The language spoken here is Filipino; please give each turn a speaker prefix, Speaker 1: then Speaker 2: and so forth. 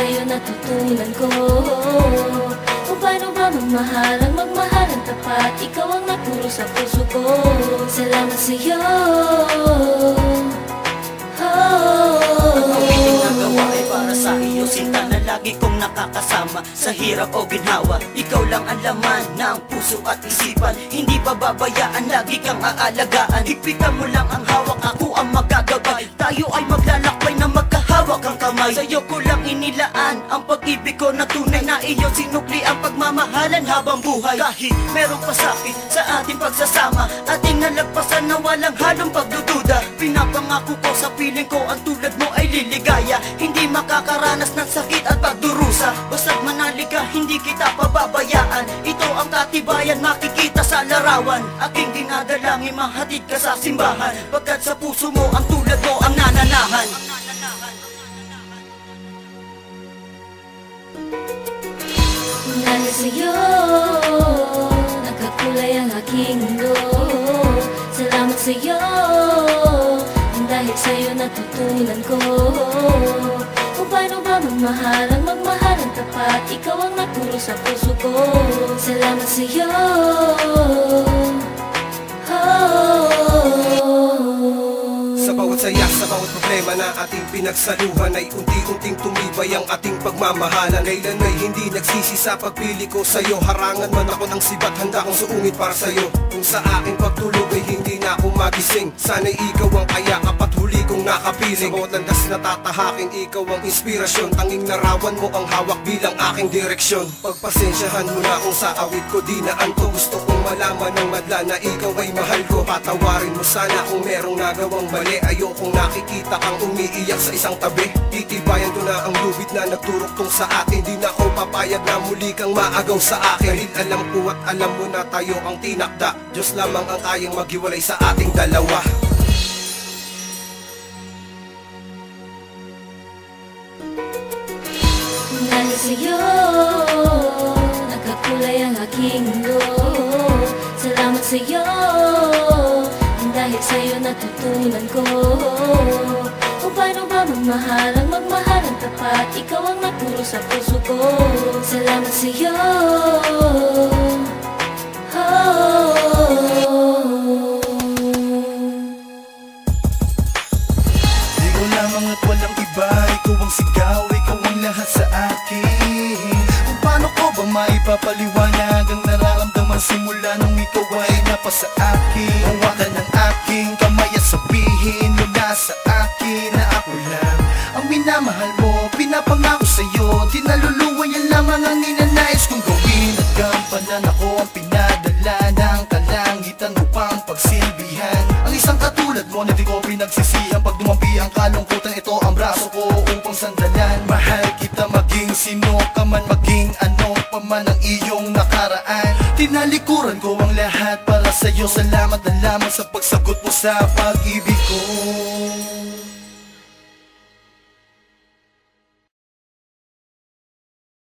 Speaker 1: sa'yo natutunan ko kung paano ba magmahalang tapat. Ikaw ang nagturo sa puso ko. Salamat sa'yo.
Speaker 2: Ang ginagawa ay para sa iyo, sinta na lagi kong nakakasama sa hirap o ginhawa. Ikaw lang ang laman ng puso at isipan. Hindi pababayaan, lagi kang aalagaan. Higpitan mo lang ang hawak, ako ang magagabay. Tayo ay maglalakbay na magkahawak ang kamay. Sa'yo ko lang inilaan ang pag-ibig ko na tunay, na iyo sinukli ang pagmamahalan habang buhay. Kahit merong pasakit sa ating pagsasama, ating nalagpasan na walang halong pagdududa. Pinapangako ko sa piling ko, ang tulad mo ay liligaya. Hindi makakaranas ng sakit at pagdurusa. Basta't manali ka, hindi kita pababayaan. Ito ang katibayan, makikita sa larawan. Aking dinadalangin, mahatid ka sa simbahan, pagkat sa puso mo ang tulad mo ang nananahan.
Speaker 1: Dahil sa'yo nagkakulay ang aking mundo. Salamat sa'yo, dahil sa'yo natutunan ko kung paano ba magmahalang tapat. Ikaw ang nagturo sa puso ko. Salamat sa'yo.
Speaker 3: Sa bawat saya, sa bawat problema na ating pinagsaluhan, ay unti-unting tumibay ang ating pagmamahalan. Kailan ay hindi nagsisi sa pagpili ko sa'yo. Harangan man ako ng sibat, handa kong suungit para sa'yo. Kung sa aking pagtulog ay hindi na ako magising, sana'y ikaw ang kayakap at huli kong nakapiling. Sa bawat landas na tatahakin, ikaw ang inspirasyon. Tanging larawan mo ang hawak bilang aking direksyon. Pagpasensyahan mo na kung sa awit ko di naan to. Gusto kong malaman ng madla na ikaw ay mahal ko. Patawarin mo sana kung merong nagawang mali. Ayokong nakikita kang umiiyak sa isang tabi. Titibayan ko na ang lubid na nagturuktong sa atin. Di na ako papayag na muli kang maagaw sa akin. Dahil alam ko at alam mo na tayo ang tinakda. Diyos lamang ang kayang maghiwalay sa ating dalawa.
Speaker 1: Dahil sa'yo nagkakulay ang aking mundo. Salamat sa'yo, dahil sa'yo natutunan ko kung paano ba magmahalang tapat. Ikaw ang nagturo sa puso ko. Salamat sa'yo.
Speaker 4: Ikaw lamang at walang iba, ikaw ang sigaw, ikaw ang lahat sa akin. Kung paano ko ba maipapaliwanag ang nararamdaman simula nung ikaw ay napasa akin. Hawakan ng aking kamay at sabihin mo na sa akin na ako lang ang minamahal mo. Pinapangako sa'yo, di naluluwa, yan lamang ang ninanais kong gawin. At gampanan ako ang pinadala ng kalangitan upang pagsilbihan ang isang katulad mo na di ko pinagsisihan. Pag dumampi ang kalungkutan, ito ang braso ko upang sandalan. Mahal kita maging sino ka man, maging ano pa man ang iyong nakaraan. Tinalikuran ko ang lahat para sa'yo. Salamat na lamang sa pagsagot mo sa pag-ibig ko.